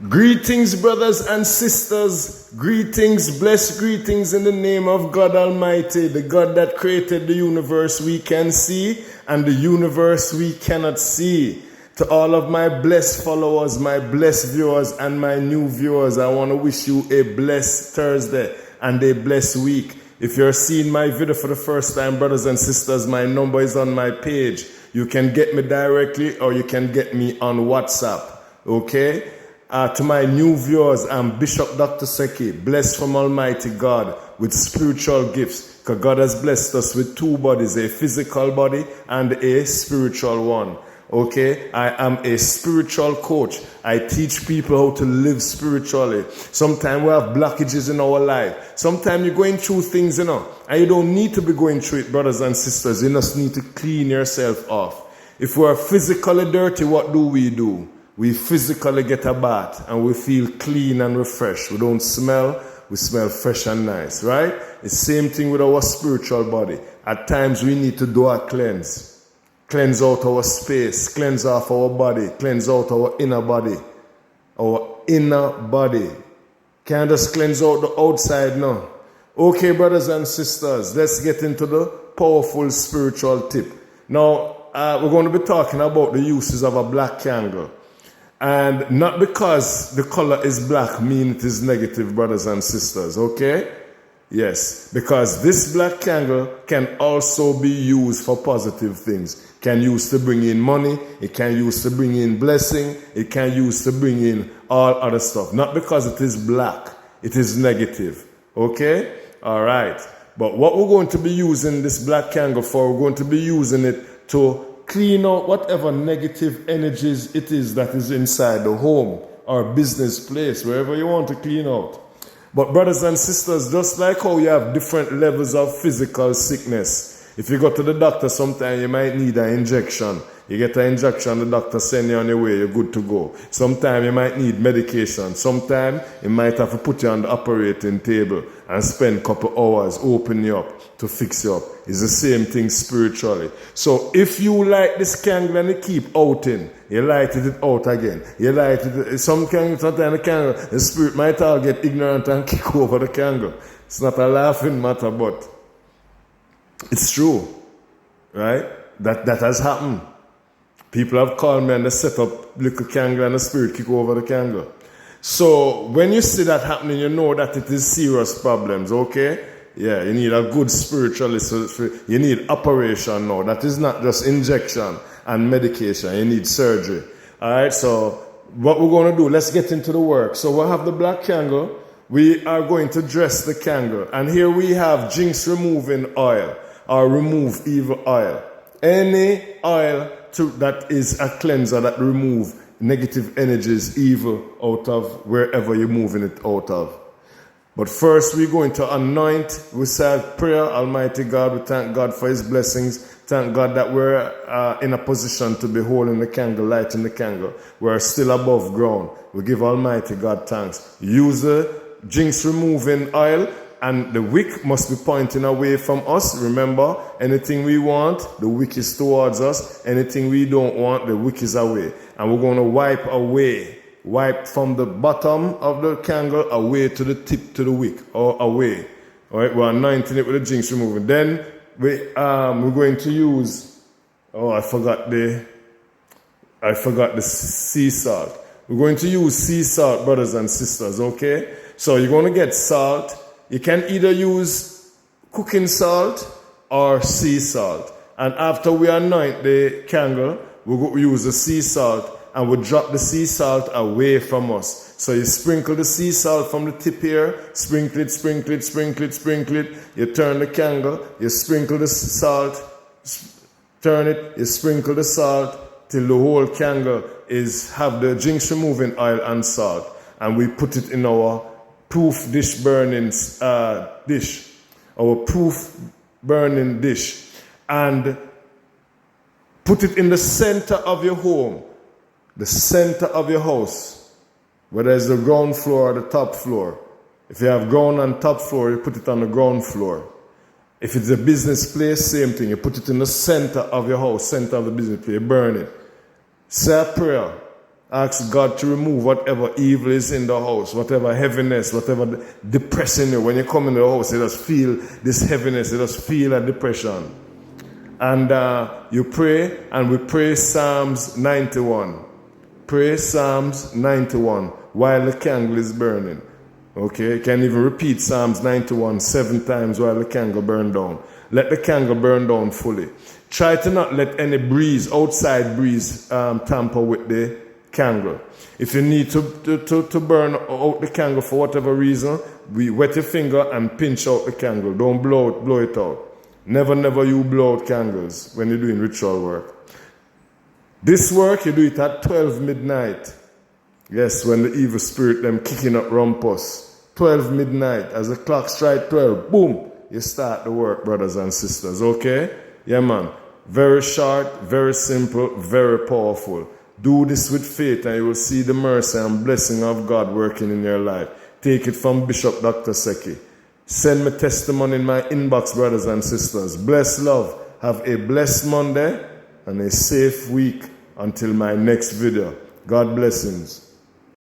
Greetings, brothers and sisters. Greetings, blessed greetings in the name of God Almighty, the God that created the universe we can see and the universe we cannot see. To all of my blessed followers, my blessed viewers, and my new viewers, I want to wish you a blessed Thursday and a blessed week. If you're seeing my video for the first time, brothers and sisters, my number is on my page. You can get me directly or you can get me on WhatsApp. Okay? To my new viewers, I'm Bishop Dr. Seki, blessed from Almighty God with spiritual gifts. Because God has blessed us with two bodies, a physical body and a spiritual one. Okay, I am a spiritual coach. I teach people how to live spiritually. Sometimes we have blockages in our life. Sometimes you're going through things, and you don't need to be going through it, brothers and sisters. You just need to clean yourself off. If we're physically dirty, what do? We physically get a bath and we feel clean and refreshed. We don't smell, we smell fresh and nice, right? It's the same thing with our spiritual body. At times we need to do a cleanse. Cleanse out our space, cleanse off our body, cleanse out our inner body. Our inner body. Can't just cleanse out the outside now. Okay, brothers and sisters, let's get into the powerful spiritual tip. Now, we're going to be talking about the uses of a black candle. And not because the color is black mean it is negative, brothers and sisters, okay? Yes, because this black candle can also be used for positive things. It can use to bring in money, it can use to bring in blessing, it can use to bring in all other stuff. Not because it is black, it is negative, okay? All right, but what we're going to be using this black candle for, we're going to be using it to clean out whatever negative energies it is that is inside the home or business place, wherever you want to clean out. But brothers and sisters, just like how you have different levels of physical sickness, if you go to the doctor sometime you might need an injection. You get an injection, the doctor send you on your way, you're good to go. Sometime you might need medication. Sometime you might have to put you on the operating table and spend a couple hours opening you up to fix you up. It's the same thing spiritually. So if you light this candle and you keep outing, you lighted it out again. You lighted it, sometimes the candle, the spirit might all get ignorant and kick over the candle. It's not a laughing matter, but it's true, right? That has happened. People have called me and they set up little candle and the spirit kick over the candle. So when you see that happening, you know that it is serious problems, okay? Yeah, you need a good spiritualist. You need operation now. That is not just injection and medication. You need surgery. All right, so what we're going to do, let's get into the work. So we'll have the black candle. We are going to dress the candle. And here we have jinx removing oil or remove evil oil. Any oil that is a cleanser that remove negative energies, evil out of wherever you're moving it out of. But first we're going to anoint. We say prayer, Almighty God. We thank God for His blessings. Thank God that we're in a position to be holding the candle, lighting the candle. We're still above ground. We give Almighty God thanks. Use the jinx removing oil. And the wick must be pointing away from us. Remember, anything we want, the wick is towards us. Anything we don't want, the wick is away. And we're going to wipe away. Wipe from the bottom of the candle away to the tip to the wick, or away. All right, we're anointing it with the jinx removing. Then we're going to use, I forgot the sea salt. We're going to use sea salt, brothers and sisters, okay? So you're going to get salt. You can either use cooking salt or sea salt. And after we anoint the candle, we use the sea salt and we drop the sea salt away from us. So you sprinkle the sea salt from the tip here, sprinkle it, sprinkle it, sprinkle it, sprinkle it. You turn the candle, you sprinkle the salt, turn it, you sprinkle the salt till the whole candle have the jinx removing oil and salt. And we put it in our proof dish burning dish, our proof burning dish, and put it in the center of your home, the center of your house, whether it's the ground floor or the top floor. If you have ground and top floor, you put it on the ground floor. If it's a business place, same thing. You put it in the center of your house, center of the business place, you burn it. Say a prayer. Ask God to remove whatever evil is in the house, whatever heaviness, whatever depressing you. When you come in the house, you just feel this heaviness, you just feel a depression. And you pray, and we pray Psalms 91. Pray Psalms 91 while the candle is burning. Okay, you can even repeat Psalms 91 7 times while the candle burns down. Let the candle burn down fully. Try to not let any breeze, outside breeze, tamper with the candle. If you need to burn out the candle for whatever reason, we wet your finger and pinch out the candle. Don't blow it out. Never you blow out candles when you're doing ritual work. This work, you do it at 12 midnight. Yes, when the evil spirit them kicking up rumpus. 12 midnight. As the clock strike 12, boom, you start the work, brothers and sisters. Okay? Yeah, man. Very short, very simple, very powerful. Do this with faith and you will see the mercy and blessing of God working in your life. Take it from Bishop Dr. Seki. Send me testimony in my inbox, brothers and sisters. Bless love. Have a blessed Monday and a safe week until my next video. God blessings.